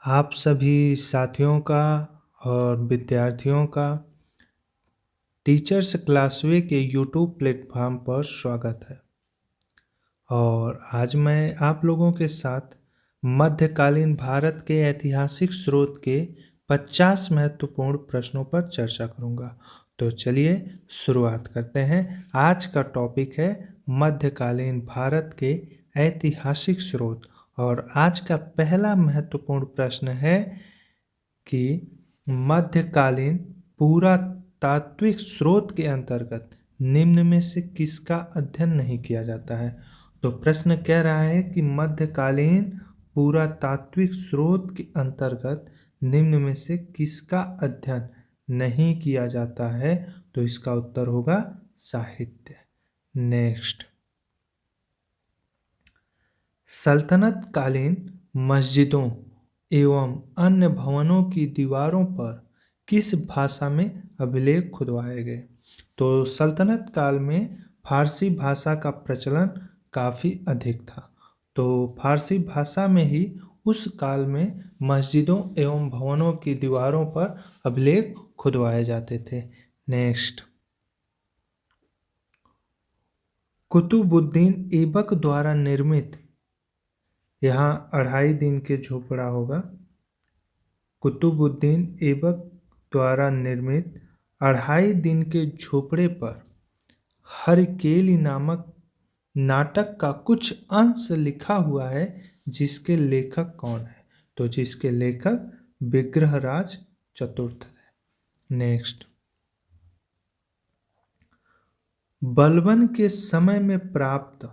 आप सभी साथियों का और विद्यार्थियों का टीचर्स क्लासवे के यूट्यूब प्लेटफॉर्म पर स्वागत है। और आज मैं आप लोगों के साथ मध्यकालीन भारत के ऐतिहासिक स्रोत के 50 महत्वपूर्ण प्रश्नों पर चर्चा करूंगा। तो चलिए शुरुआत करते हैं। आज का टॉपिक है मध्यकालीन भारत के ऐतिहासिक स्रोत। और आज का पहला महत्वपूर्ण प्रश्न है कि मध्यकालीन पुरातात्विक स्रोत के अंतर्गत निम्न में से किसका अध्ययन नहीं किया जाता है। तो प्रश्न कह रहा है कि मध्यकालीन पुरातात्विक स्रोत के अंतर्गत निम्न में से किसका अध्ययन नहीं किया जाता है। तो इसका उत्तर होगा साहित्य। नेक्स्ट, सल्तनत कालीन मस्जिदों एवं अन्य भवनों की दीवारों पर किस भाषा में अभिलेख खुदवाए गए। तो सल्तनत काल में फारसी भाषा का प्रचलन काफ़ी अधिक था। तो फारसी भाषा में ही उस काल में मस्जिदों एवं भवनों की दीवारों पर अभिलेख खुदवाए जाते थे। नेक्स्ट, कुतुबुद्दीन ऐबक द्वारा निर्मित, यहाँ 2.5 दिन के झोपड़ा होगा। कुतुबुद्दीन ऐबक द्वारा निर्मित 2.5 दिन के झोपड़े पर हरकेली नामक नाटक का कुछ अंश लिखा हुआ है, जिसके लेखक कौन है। तो जिसके लेखक विग्रहराज चतुर्थ है। नेक्स्ट, बलबन के समय में प्राप्त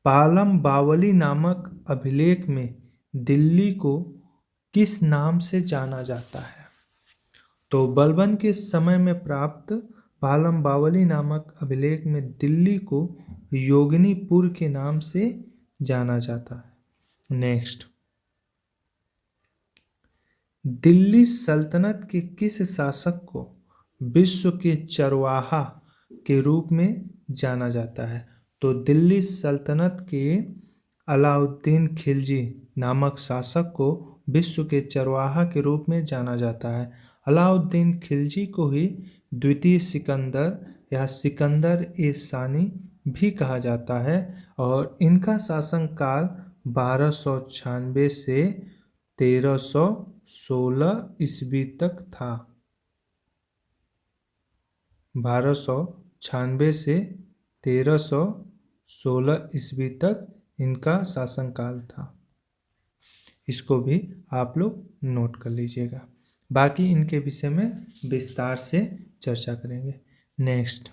पालम बावली नामक अभिलेख में दिल्ली को किस नाम से जाना जाता है। तो बलबन के समय में प्राप्त पालम बावली नामक अभिलेख में दिल्ली को योगिनीपुर के नाम से जाना जाता है। नेक्स्ट, दिल्ली सल्तनत के किस शासक को विश्व के चरवाहा के रूप में जाना जाता है। तो दिल्ली सल्तनत के अलाउद्दीन खिलजी नामक शासक को विश्व के चरवाहा के रूप में जाना जाता है। अलाउद्दीन खिलजी को ही द्वितीय सिकंदर या सिकंदर ए सानी भी कहा जाता है। और इनका शासनकाल 1296 से 1316 ईस्वी तक था। 1296 से 1316 ईस्वी तक इनका शासनकाल था। इसको भी आप लोग नोट कर लीजिएगा। बाकी इनके विषय में विस्तार से चर्चा करेंगे। नेक्स्ट,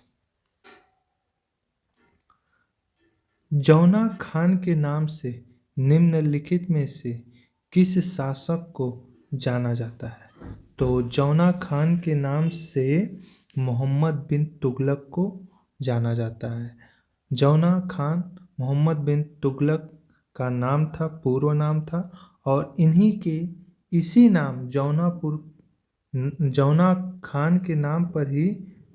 जौना खान के नाम से निम्नलिखित में से किस शासक को जाना जाता है। तो जौना खान के नाम से मोहम्मद बिन तुगलक को जाना जाता है। जौना खान मोहम्मद बिन तुगलक का नाम था, पूर्व नाम था। और इन्हीं के इसी नाम जौना खान के नाम पर ही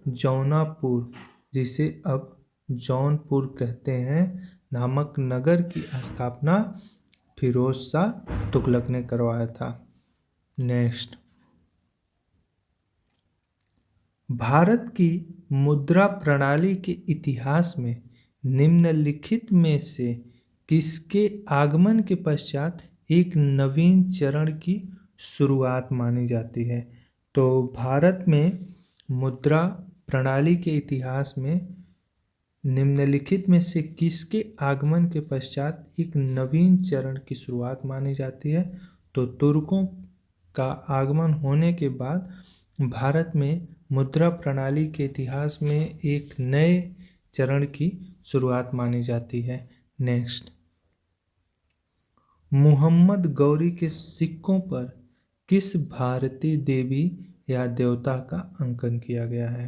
जौनापुर, जिसे अब जौनपुर कहते हैं, नामक नगर की स्थापना फिरोज शाह तुगलक ने करवाया था। नेक्स्ट, भारत की मुद्रा प्रणाली के इतिहास में निम्नलिखित में से किसके आगमन के पश्चात एक नवीन चरण की शुरुआत मानी जाती है। तो भारत में मुद्रा प्रणाली के इतिहास में निम्नलिखित में से किसके आगमन के पश्चात एक नवीन चरण की शुरुआत मानी जाती है। तो तुर्कों का आगमन होने के बाद भारत में मुद्रा प्रणाली के इतिहास में एक नए चरण की शुरुआत मानी जाती है। नेक्स्ट, मुहम्मद गौरी के सिक्कों पर किस भारतीय देवी या देवता का अंकन किया गया है।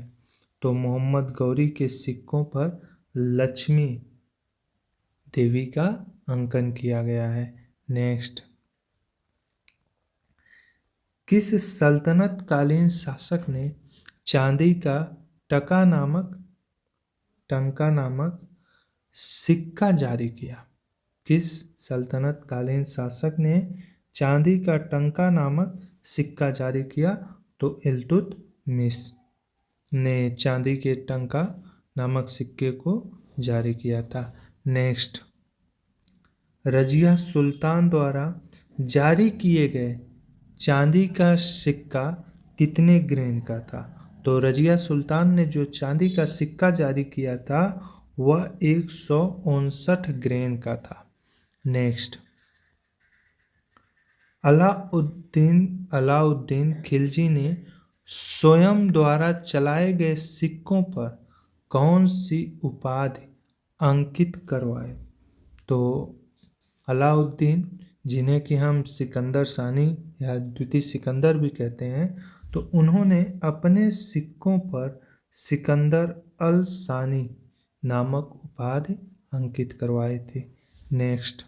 तो मोहम्मद गौरी के सिक्कों पर लक्ष्मी देवी का अंकन किया गया है। नेक्स्ट, किस सल्तनत कालीन शासक ने चांदी का टंका नामक सिक्का जारी किया। किस सल्तनत कालीन शासक ने चांदी का टंका नामक सिक्का जारी किया? तो इल्तुतमिश ने चांदी के टंका नामक सिक्के को जारी किया था। नेक्स्ट, रजिया सुल्तान द्वारा जारी किए गए चांदी का सिक्का कितने ग्रेन का था? तो रजिया सुल्तान ने जो चांदी का सिक्का जारी किया था वह 159 ग्रेन का था। नेक्स्ट, अलाउद्दीन खिलजी ने स्वयं द्वारा चलाए गए सिक्कों पर कौन सी उपाधि अंकित करवाए? तो अलाउद्दीन, जिन्हें कि हम सिकंदर सानी या द्वितीय सिकंदर भी कहते हैं, तो उन्होंने अपने सिक्कों पर सिकंदर अल सानी नामक उपाधि अंकित करवाई थी। नेक्स्ट,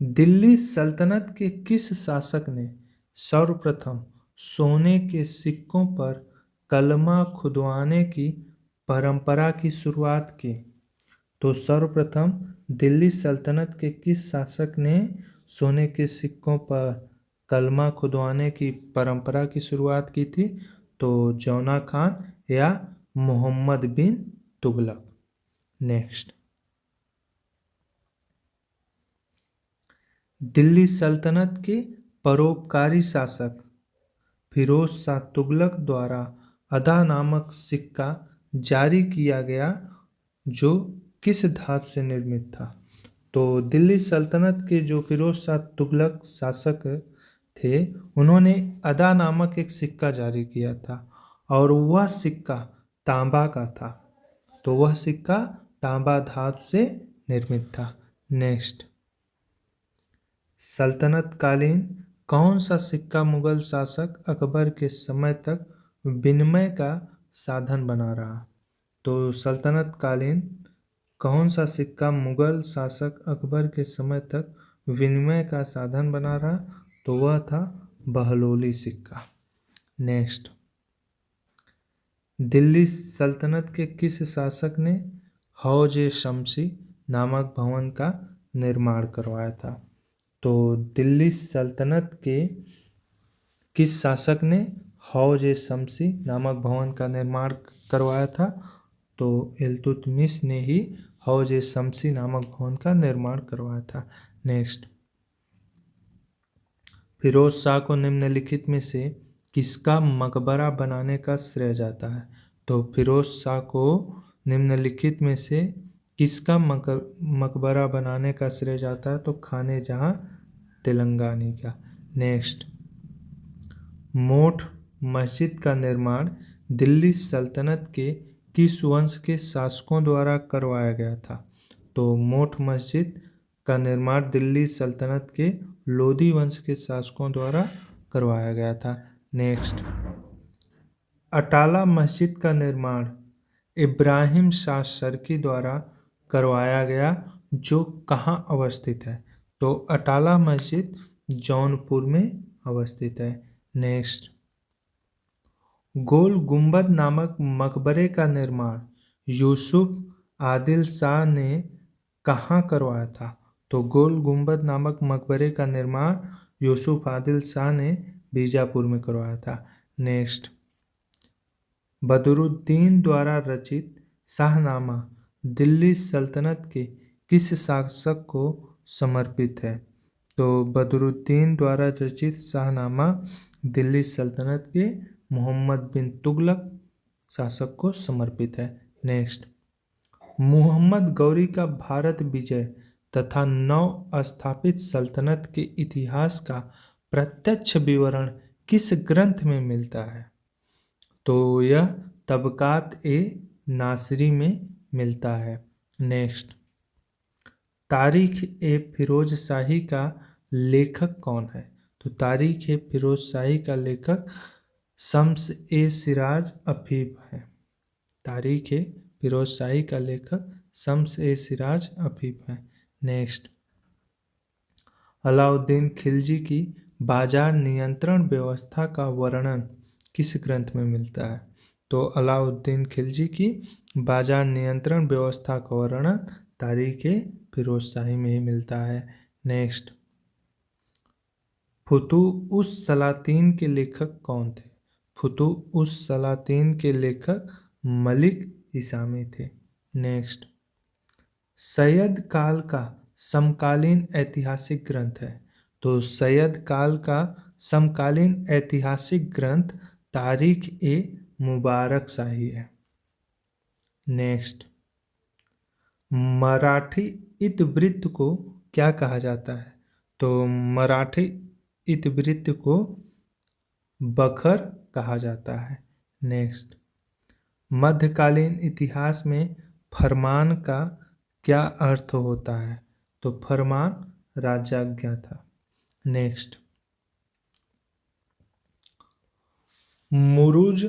दिल्ली सल्तनत के किस शासक ने सर्वप्रथम सोने के सिक्कों पर कलमा खुदवाने की परंपरा की शुरुआत की? तो सर्वप्रथम दिल्ली सल्तनत के किस शासक ने सोने के सिक्कों पर कलमा खुदवाने की परंपरा की शुरुआत की थी? तो जौना खान या मोहम्मद बिन तुगलक। नेक्स्ट, दिल्ली सल्तनत के परोपकारी शासक फिरोज शाह तुगलक द्वारा अदा नामक सिक्का जारी किया गया जो किस धातु से निर्मित था? तो दिल्ली सल्तनत के जो फिरोज शाह तुगलक शासक थे, उन्होंने अदा नामक एक सिक्का जारी किया था और वह सिक्का तांबा का था। तो वह सिक्का तांबा धातु से निर्मित था। नेक्स्ट, सल्तनत कालीन कौन सा सिक्का मुगल शासक अकबर के समय तक विनिमय का साधन बना रहा? तो सल्तनत कालीन कौन सा सिक्का मुगल शासक अकबर के समय तक विनिमय का साधन बना रहा? तो वह था बहलोली सिक्का। नेक्स्ट, दिल्ली सल्तनत के किस शासक ने हौज शमसी नामक भवन का निर्माण करवाया था? तो दिल्ली सल्तनत के किस शासक ने हौज शमसी नामक भवन का निर्माण करवाया था? तो इल्तुतमिश ने ही हौज शमसी नामक भवन का निर्माण करवाया था। नेक्स्ट, फिरोज शाह को निम्नलिखित में से किसका मकबरा बनाने का श्रेय जाता है? तो फिरोज शाह को निम्नलिखित में से किसका मकबरा बनाने का श्रेय जाता है? तो खाने जहां तेलंगानी का। नेक्स्ट, मोठ मस्जिद का निर्माण दिल्ली सल्तनत के किस वंश के शासकों द्वारा करवाया गया था? तो मोठ मस्जिद का निर्माण दिल्ली सल्तनत के लोधी वंश के शासकों द्वारा करवाया गया था। नेक्स्ट, अटाला मस्जिद का निर्माण इब्राहिम शाह शर्की द्वारा करवाया गया जो कहाँ अवस्थित है? तो अटाला मस्जिद जौनपुर में अवस्थित है। नेक्स्ट, गोल गुंबद नामक मकबरे का निर्माण यूसुफ आदिल शाह ने कहाँ करवाया था? तो गोल गुंबद नामक मकबरे का निर्माण यूसुफ आदिल शाह ने बीजापुर में करवाया था। नेक्स्ट, बदरुद्दीन द्वारा रचित शाहनामा दिल्ली सल्तनत के किस शासक को समर्पित है? तो बदरुद्दीन द्वारा रचित शाहनामा दिल्ली सल्तनत के मोहम्मद बिन तुगलक शासक को समर्पित है। नेक्स्ट, मुहम्मद गौरी का भारत विजय तथा नव स्थापित सल्तनत के इतिहास का प्रत्यक्ष विवरण किस ग्रंथ में मिलता है? तो यह तबकात ए नासरी में मिलता है। नेक्स्ट, तारीख ए फिरोज शाही का लेखक कौन है? तो तारीख ए फिरोज शाही का लेखक शम्स ए सिराज अफीफ है। तारीख ए फिरोज शाही का लेखक शम्स ए सिराज अफीफ है। नेक्स्ट, अलाउद्दीन खिलजी की बाजार नियंत्रण व्यवस्था का वर्णन किस ग्रंथ में मिलता है? तो अलाउद्दीन खिलजी की बाजार नियंत्रण व्यवस्था का वर्णन तारीख ए फिरोज शाही में ही मिलता है। नेक्स्ट, फुतुह सलातीन के लेखक कौन थे? फुतुह सलातीन के लेखक मलिक इसामी थे। नेक्स्ट, सैयद काल का समकालीन ऐतिहासिक ग्रंथ है। तो सैयद काल का समकालीन ऐतिहासिक ग्रंथ तारीख ए मुबारक शाही है। नेक्स्ट, मराठी इतिवृत्त को क्या कहा जाता है? तो मराठी इतिवृत्त को बखर कहा जाता है। नेक्स्ट, मध्यकालीन इतिहास में फरमान का क्या अर्थ होता है? तो फरमान राजाज्ञा था। नेक्स्ट, मुरुज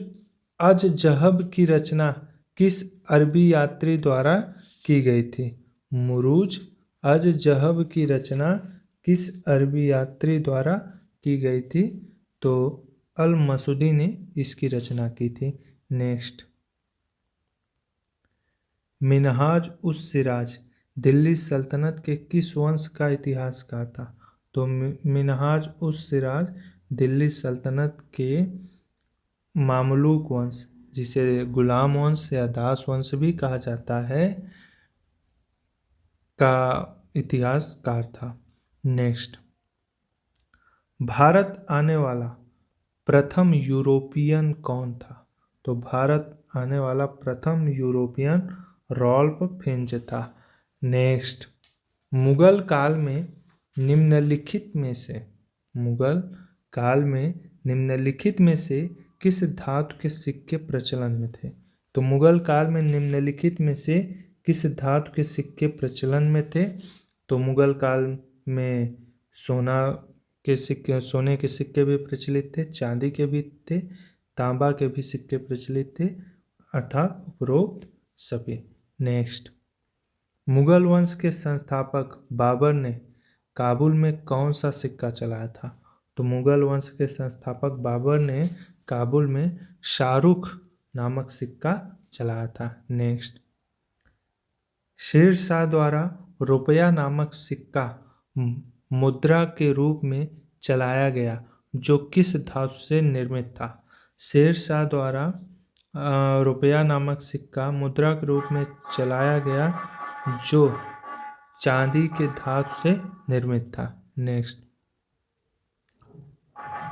अज जहब की रचना किस अरबी यात्री द्वारा की गई थी? मुरुज अज जहब की रचना किस अरबी यात्री द्वारा की गई थी? तो अल मसूदी ने इसकी रचना की थी। नेक्स्ट, मिनहाज उस सिराज दिल्ली सल्तनत के किस वंश का इतिहासकार था? तो मिनहाज उस सिराज दिल्ली सल्तनत के मामलूक वंश, जिसे गुलाम वंश या दास वंश भी कहा जाता है, का इतिहासकार था। नेक्स्ट, भारत आने वाला प्रथम यूरोपियन कौन था? तो भारत आने वाला प्रथम यूरोपियन रॉल्फ फिंच था। नेक्स्ट, मुगल काल में निम्नलिखित में से किस धातु के सिक्के प्रचलन में थे? तो मुगल काल में निम्नलिखित में से किस धातु के सिक्के प्रचलन में थे? तो मुगल काल में सोने के सिक्के भी प्रचलित थे, चांदी के भी थे, तांबा के भी सिक्के प्रचलित थे, अर्थात उपरोक्त सभी। नेक्स्ट, मुगल वंश के संस्थापक बाबर ने काबुल में कौन सा सिक्का चलाया था? तो मुगल वंश के संस्थापक बाबर ने काबुल में शाहरुख नामक सिक्का चलाया था। नेक्स्ट, शेर शाह द्वारा रुपया नामक सिक्का मुद्रा के रूप में चलाया गया जो किस धातु से निर्मित था? शेर शाह द्वारा रुपया नामक सिक्का मुद्रा के रूप में चलाया गया जो चांदी के धातु से निर्मित था। नेक्स्ट,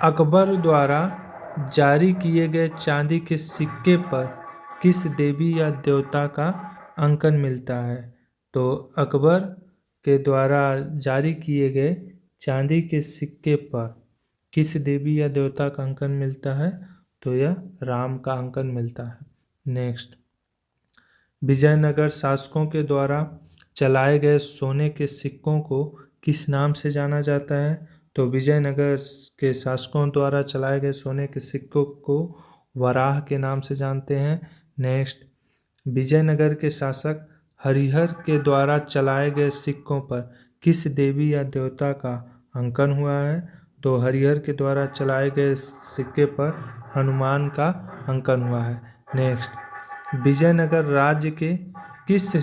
अकबर द्वारा जारी किए गए चांदी के सिक्के पर किस देवी या देवता का अंकन मिलता है? तो अकबर के द्वारा जारी किए गए चांदी के सिक्के पर किस देवी या देवता का अंकन मिलता है? तो यह राम का अंकन मिलता है। नेक्स्ट, विजयनगर शासकों के द्वारा चलाए गए सोने के सिक्कों को किस नाम से जाना जाता है? तो विजयनगर के शासकों द्वारा चलाए गए सोने के सिक्कों को वराह के नाम से जानते हैं। नेक्स्ट, विजयनगर के शासक हरिहर के द्वारा चलाए गए सिक्कों पर किस देवी या देवता का अंकन हुआ है? तो हरिहर के द्वारा चलाए गए सिक्के पर हनुमान का अंकन हुआ है। नेक्स्ट, विजयनगर राज्य के किस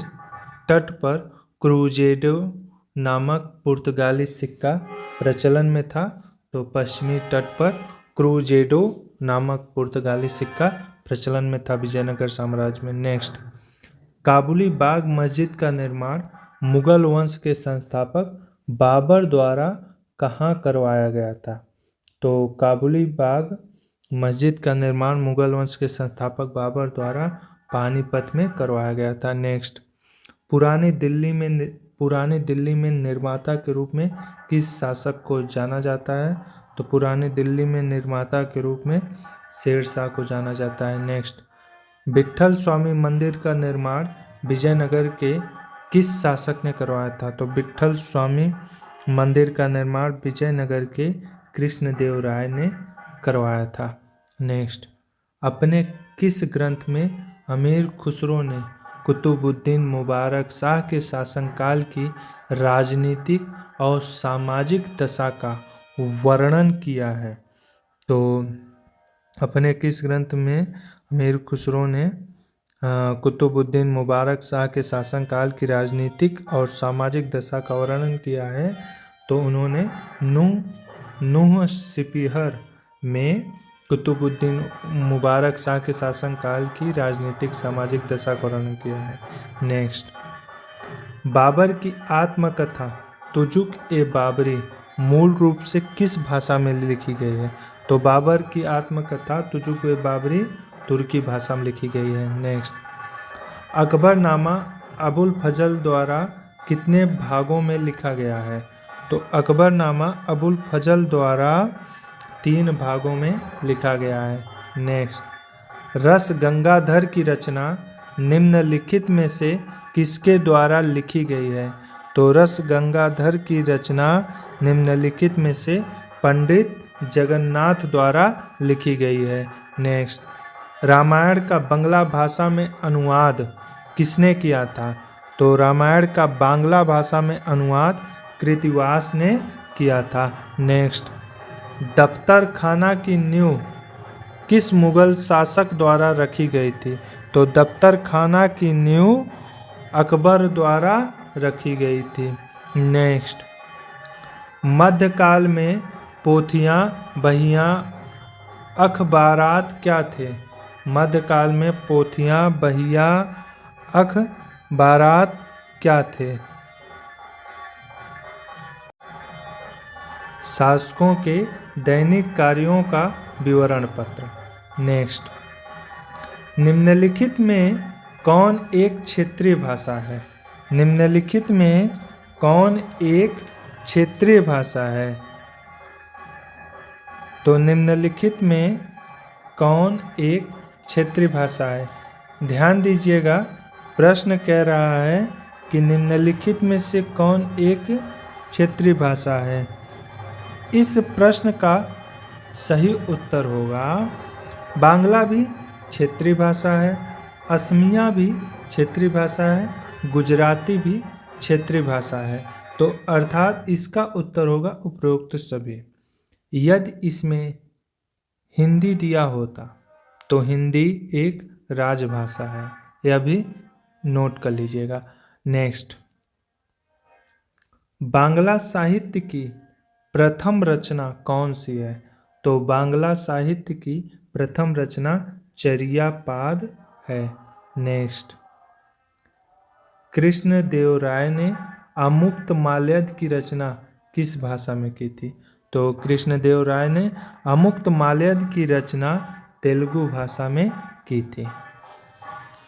तट पर क्रूजेडो नामक पुर्तगाली सिक्का प्रचलन में था? तो पश्चिमी तट पर क्रूजेडो नामक पुर्तगाली सिक्का प्रचलन में था विजयनगर साम्राज्य में। नेक्स्ट, काबुली बाग मस्जिद का निर्माण मुगल वंश के संस्थापक बाबर द्वारा कहाँ करवाया गया था? तो काबुली बाग मस्जिद का निर्माण मुगल वंश के संस्थापक बाबर द्वारा पानीपत में करवाया गया था। नेक्स्ट, पुरानी दिल्ली में निर्माता के रूप में किस शासक को जाना जाता है? तो पुरानी दिल्ली में निर्माता के रूप में शेर शाह को जाना जाता है। नेक्स्ट, विट्ठल स्वामी मंदिर का निर्माण विजयनगर के किस शासक ने करवाया था? तो विट्ठल स्वामी मंदिर का निर्माण विजयनगर के कृष्णदेव राय ने करवाया था। नेक्स्ट, अपने किस ग्रंथ में अमीर खुसरो ने कुतुबुद्दीन मुबारक शाह के शासनकाल की राजनीतिक और सामाजिक दशा का वर्णन किया है? तो अपने किस ग्रंथ में अमीर खुसरो ने कुतुबुद्दीन मुबारक शाह के शासनकाल की राजनीतिक और सामाजिक दशा का वर्णन किया है? तो उन्होंने नूह नूह सिपिहर में कुतुबुद्दीन मुबारक शाह के शासनकाल की राजनीतिक सामाजिक दशा का वर्णन किया है। नेक्स्ट, बाबर की आत्मकथा तुजुक ए बाबरी मूल रूप से किस भाषा में लिखी गई है? तो बाबर की आत्मकथा तुजुक ए बाबरी तुर्की भाषा में लिखी गई है। नेक्स्ट, अकबरनामा अबुल फजल द्वारा कितने भागों में लिखा गया है? तो अकबरनामा अबुल फजल द्वारा 3 भागों में लिखा गया है। नेक्स्ट, रस गंगाधर की रचना निम्नलिखित में से किसके द्वारा लिखी गई है? तो रस गंगाधर की रचना निम्नलिखित में से पंडित जगन्नाथ द्वारा लिखी गई है। नेक्स्ट, रामायण का बांग्ला भाषा में अनुवाद किसने किया था? तो रामायण का बांग्ला भाषा में अनुवाद कृतिवास ने किया था। नेक्स्ट, दफ्तर खाना की नींव किस मुगल शासक द्वारा रखी गई थी? तो दफ्तर खाना की नींव अकबर द्वारा रखी गई थी। नेक्स्ट, मध्यकाल में पोथियाँ, बहियाँ, अखबारात क्या थे? मध्यकाल में पोथियाँ, बहियाँ, अखबारात क्या थे? शासकों के दैनिक कार्यों का विवरण पत्र। नेक्स्ट, निम्नलिखित में कौन एक क्षेत्रीय भाषा है? निम्नलिखित में कौन एक क्षेत्रीय भाषा है? तो निम्नलिखित में कौन एक क्षेत्रीय भाषा है? ध्यान दीजिएगा, प्रश्न कह रहा है कि निम्नलिखित में से कौन एक क्षेत्रीय भाषा है। इस प्रश्न का सही उत्तर होगा बांग्ला भी क्षेत्रीय भाषा है, असमिया भी क्षेत्रीय भाषा है, गुजराती भी क्षेत्रीय भाषा है। तो अर्थात इसका उत्तर होगा उपरोक्त सभी। यदि इसमें हिंदी दिया होता तो हिंदी एक राजभाषा है, यह भी नोट कर लीजिएगा। नेक्स्ट, बांग्ला साहित्य की प्रथम रचना कौन सी है? तो बांग्ला साहित्य की प्रथम रचना चर्यापाद है। नेक्स्ट, कृष्णदेव राय ने अमुक्तमाल्यद की रचना किस भाषा में की थी? तो कृष्णदेव राय ने अमुक्तमाल्यद की रचना तेलुगु भाषा में की थी।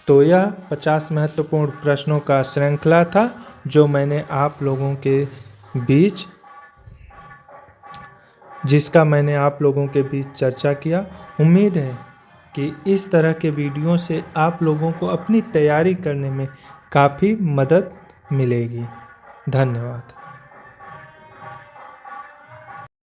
तो यह 50 महत्वपूर्ण प्रश्नों का श्रृंखला था जो मैंने आप लोगों के बीच चर्चा किया। उम्मीद है कि इस तरह के वीडियो से आप लोगों को अपनी तैयारी करने में काफ़ी मदद मिलेगी। धन्यवाद।